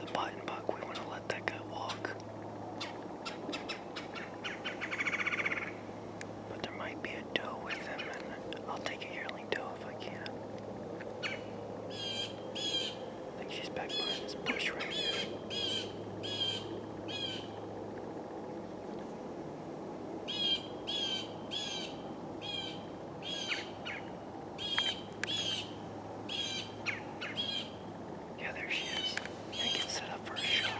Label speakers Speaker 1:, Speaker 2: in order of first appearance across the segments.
Speaker 1: It's a button buck. We want to let that guy walk. But there might be a doe with him, and I'll take a yearling doe if I can. I think she's back behind this bush right here. Yeah, there she is. I get set up for a shot.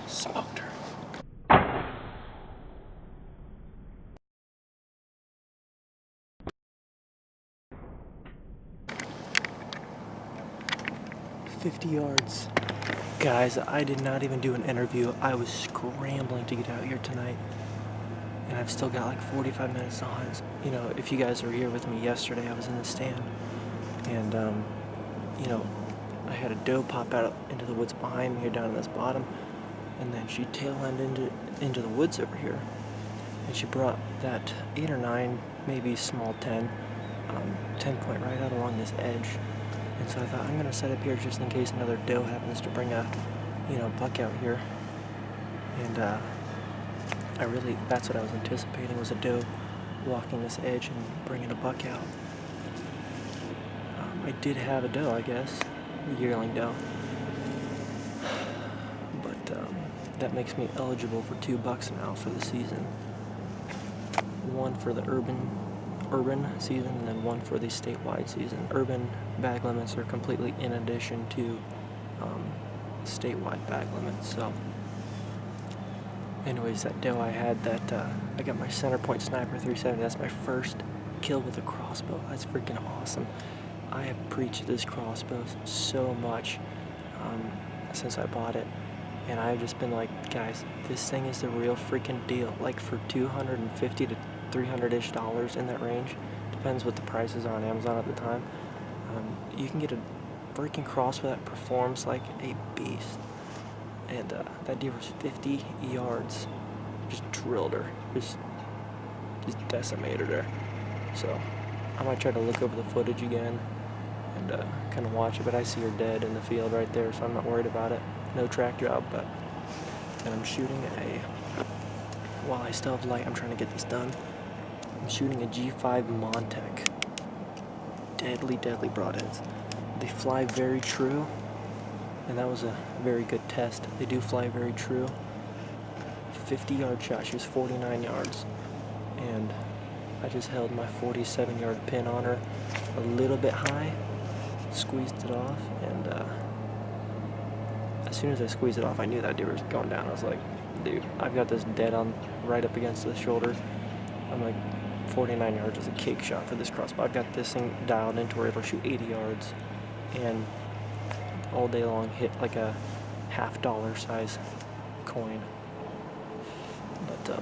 Speaker 1: Smoked her. $50 yards. Guys, I did not even do an interview. I was scrambling to get out here tonight. And I've still got like 45 minutes to hunt. You know, if you guys were here with me yesterday, I was in the stand. And, you know, I had a doe pop out into the woods behind me here down in this bottom. And then she tail-ended into the woods over here. And she brought that 8 or 9, maybe small 10 point right out along this edge. And so I thought, I'm gonna set up here just in case another doe happens to bring a, you know, buck out here. And that's what I was anticipating, was a doe walking this edge and bringing a buck out. I did have a doe, I guess, a yearling doe. That makes me eligible for 2 bucks now for the season. One for the urban season, and then one for the statewide season. Urban bag limits are completely in addition to statewide bag limits. So, anyways, that doe I had, I got my CenterPoint Sniper 370. That's my first kill with a crossbow. That's freaking awesome. I have preached this crossbow so much since I bought it. And I've just been like, guys, this thing is the real freaking deal. Like for $250 to $300-ish in that range, depends what the prices are on Amazon at the time. You can get a freaking crossbow that performs like a beast. And that deer was 50 yards. Just drilled her. Just decimated her. So I might try to look over the footage again and kind of watch it, but I see her dead in the field right there, so I'm not worried about it. No track job, and I'm shooting while I still have light, I'm trying to get this done. I'm shooting a G5 Montec. Deadly broadheads. They fly very true, and that was a very good test. They do fly very true. 50-yard shot, she was 49 yards, and I just held my 47-yard pin on her a little bit high, squeezed it off, and as soon as I squeezed it off, I knew that deer was going down. I was like, dude, I've got this dead on right up against the shoulder. I'm like, 49 yards is a cake shot for this crossbow. I've got this thing dialed into where it'll shoot 80 yards and all day long hit like a $50 size coin. But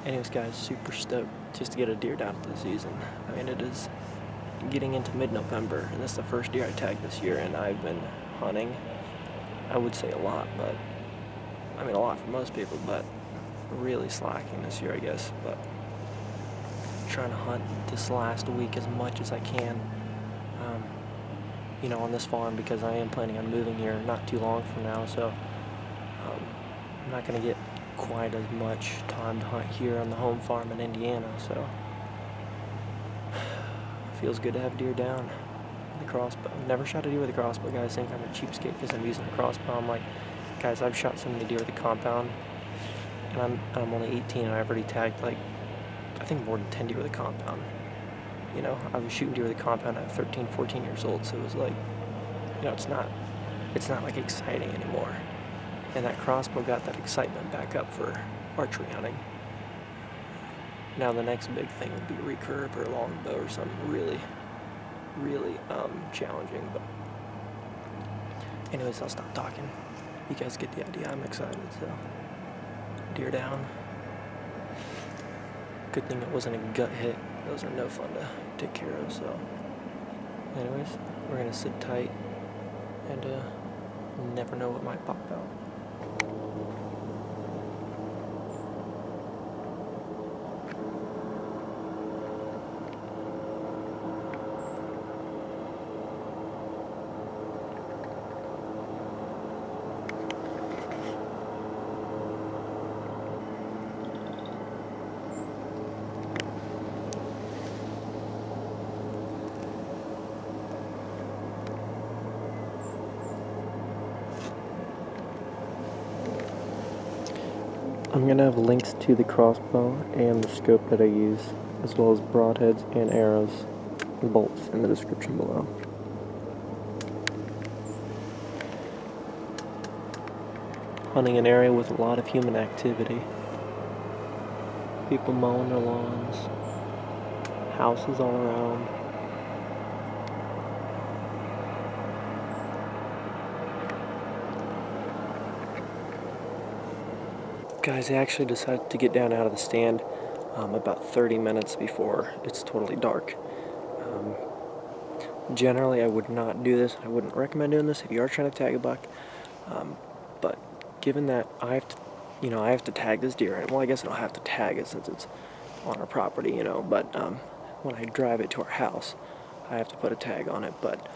Speaker 1: anyways, guys, super stoked just to get a deer down for the season. I mean, it is getting into mid-November, and this is the first deer I tagged this year, and I've been hunting. I would say a lot, but I mean a lot for most people, but really slacking this year, I guess. But trying to hunt this last week as much as I can. you know, on this farm, because I am planning on moving here not too long from now, so I'm not going to get quite as much time to hunt here on the home farm in Indiana, so it feels good to have deer down with a crossbow. Never shot a deer with a crossbow. Guys think I'm a cheapskate because I'm using a crossbow. I'm like, guys, I've shot so many deer with a compound, and I'm only 18 and I've already tagged like, I think more than 10 deer with a compound. You know, I was shooting deer with a compound at 13, 14 years old, so it was like, you know, it's not like exciting anymore. And that crossbow got that excitement back up for archery hunting. Now the next big thing would be recurve or longbow or something really challenging. But anyways, I'll stop talking. You guys get the idea. I'm excited. So deer down. Good thing it wasn't a gut hit. Those are no fun to take care of. So anyways, we're gonna sit tight and never know what might pop out. I'm going to have links to the crossbow and the scope that I use, as well as broadheads and arrows and bolts in the description below. Hunting an area with a lot of human activity. People mowing their lawns, houses all around. Guys, I actually decided to get down out of the stand about 30 minutes before it's totally dark. Generally, I would not do this. I wouldn't recommend doing this if you are trying to tag a buck. But given that I have to tag this deer. Well, I guess I don't have to tag it since it's on our property, you know. But when I drive it to our house, I have to put a tag on it. But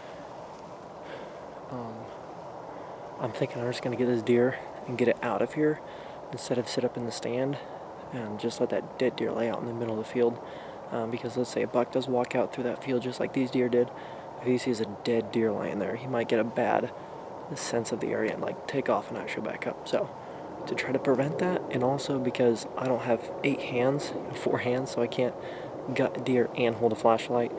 Speaker 1: I'm thinking I'm just gonna get this deer and get it out of here, instead of sit up in the stand and just let that dead deer lay out in the middle of the field. Because let's say a buck does walk out through that field just like these deer did. If he sees a dead deer laying there, he might get a bad sense of the area and like take off and not show back up. So to try to prevent that, and also because I don't have 4 hands, so I can't gut a deer and hold a flashlight,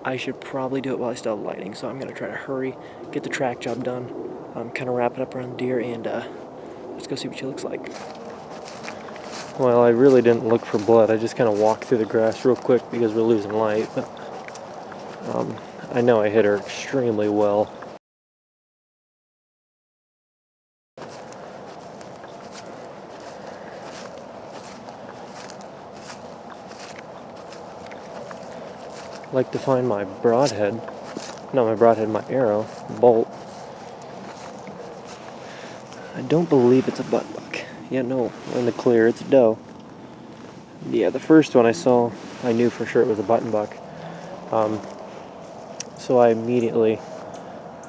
Speaker 1: I should probably do it while I still have lighting. So I'm going to try to hurry, get the track job done, kind of wrap it up around the deer, and let's go see what she looks like. Well, I really didn't look for blood. I just kind of walked through the grass real quick because we're losing light. But I know I hit her extremely well. I like to find my broadhead. Not my broadhead, my arrow, bolt. I don't believe it's a butt buck. Yeah, no, we're in the clear. It's a doe. Yeah, the first one I saw, I knew for sure it was a button buck. So I immediately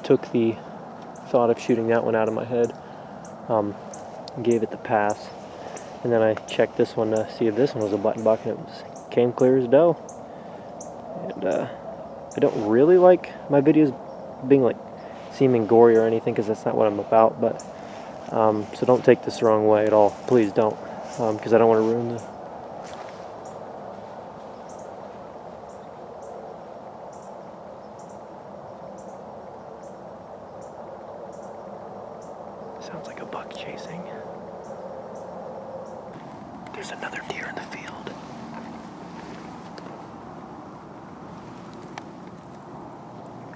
Speaker 1: took the thought of shooting that one out of my head, gave it the pass, and then I checked this one to see if this one was a button buck, and it came clear as doe. And I don't really like my videos being like seeming gory or anything, because that's not what I'm about, but so don't take this the wrong way at all. Please don't, because I don't want to ruin the... Sounds like a buck chasing. There's another deer in the field.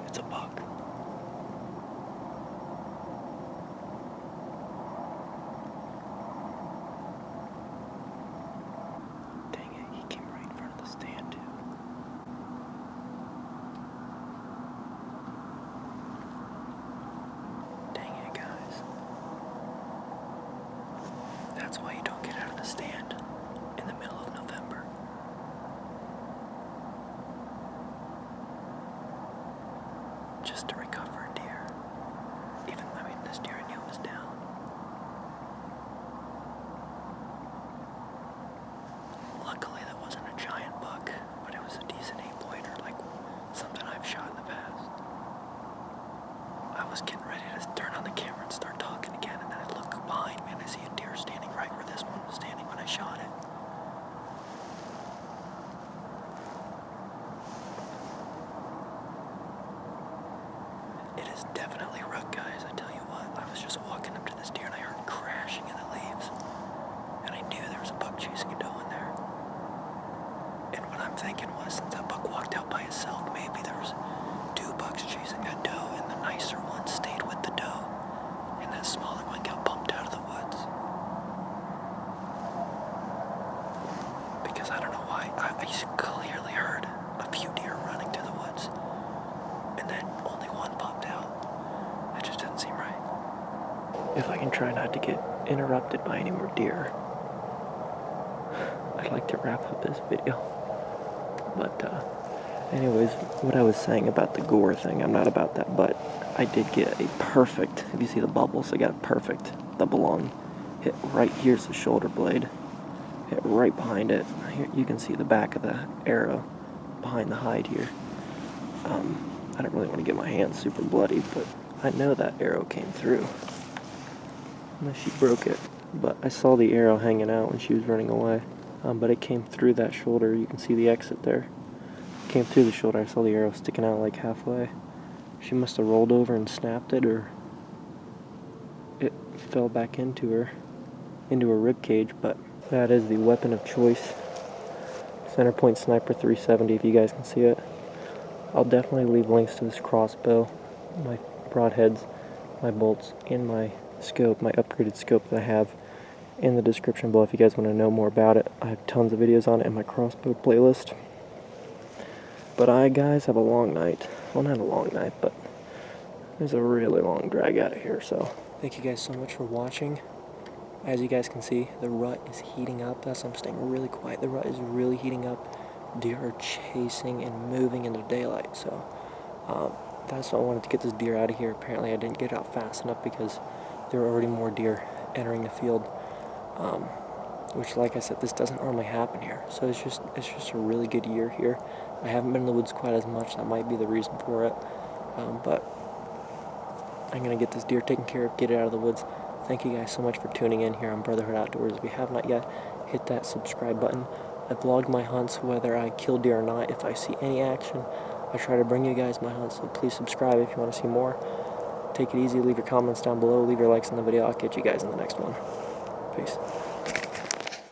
Speaker 1: It's a buck. Dang it, he came right in front of the stand too. Dang it, guys. That's why you don't get out of the stand in the middle of November. just to recover a deer. This deer I knew was down. Luckily that wasn't a giant buck, but it was a decent 8-pointer, like something I've shot in the past. I was getting ready to turn on the camera and start talking again, and then I look behind me and I see a deer standing right where this one was standing when I shot it. It is definitely rough, guys. I tell you what, I was just walking up to this deer and I heard crashing in the leaves. And I knew there was a buck chasing a doe in there. And what I'm thinking was, since that buck walked out by himself, maybe there was 2 bucks chasing that doe, and the nicer one stayed with the doe, and that smaller one got bumped out of the woods. Because I don't know why, I clearly heard a few deer running to the woods, and then only one popped out. That just didn't seem right. If I can try not to get interrupted by any more deer, I'd like to wrap up this video. But anyways, what I was saying about the gore thing, I'm not about that, but I did get a perfect, if you see the bubbles, I got a perfect double on. Hit right here's the shoulder blade. Hit right behind it. Here you can see the back of the arrow behind the hide here. I don't really want to get my hands super bloody, but I know that arrow came through. Unless she broke it. But I saw the arrow hanging out when she was running away. But it came through that shoulder. You can see the exit there. It came through the shoulder. I saw the arrow sticking out like halfway. She must have rolled over and snapped it, or it fell back into her rib cage. But that is the weapon of choice. CenterPoint Sniper 370, if you guys can see it. I'll definitely leave links to this crossbow, my broadheads, my bolts, and my scope, my upgraded scope that I have, in the description below if you guys want to know more about it. I have tons of videos on it in my crossbow playlist. But I, guys, have a long night. Well, not a long night, but there's a really long drag out of here, so. Thank you guys so much for watching. As you guys can see, the rut is heating up. That's why I'm staying really quiet. The rut is really heating up. Deer are chasing and moving in the daylight, so that's why I wanted to get this deer out of here. Apparently I didn't get out fast enough because there were already more deer entering the field. Which, like I said, this doesn't normally happen here. So it's just a really good year here. I haven't been in the woods quite as much. That might be the reason for it. But I'm going to get this deer taken care of, get it out of the woods. Thank you guys so much for tuning in here on Brotherhood Outdoors. If you have not yet, hit that subscribe button. I vlog my hunts, whether I kill deer or not. If I see any action, I try to bring you guys my hunts. So please subscribe if you want to see more. Take it easy. Leave your comments down below. Leave your likes on the video. I'll catch you guys in the next one. Peace.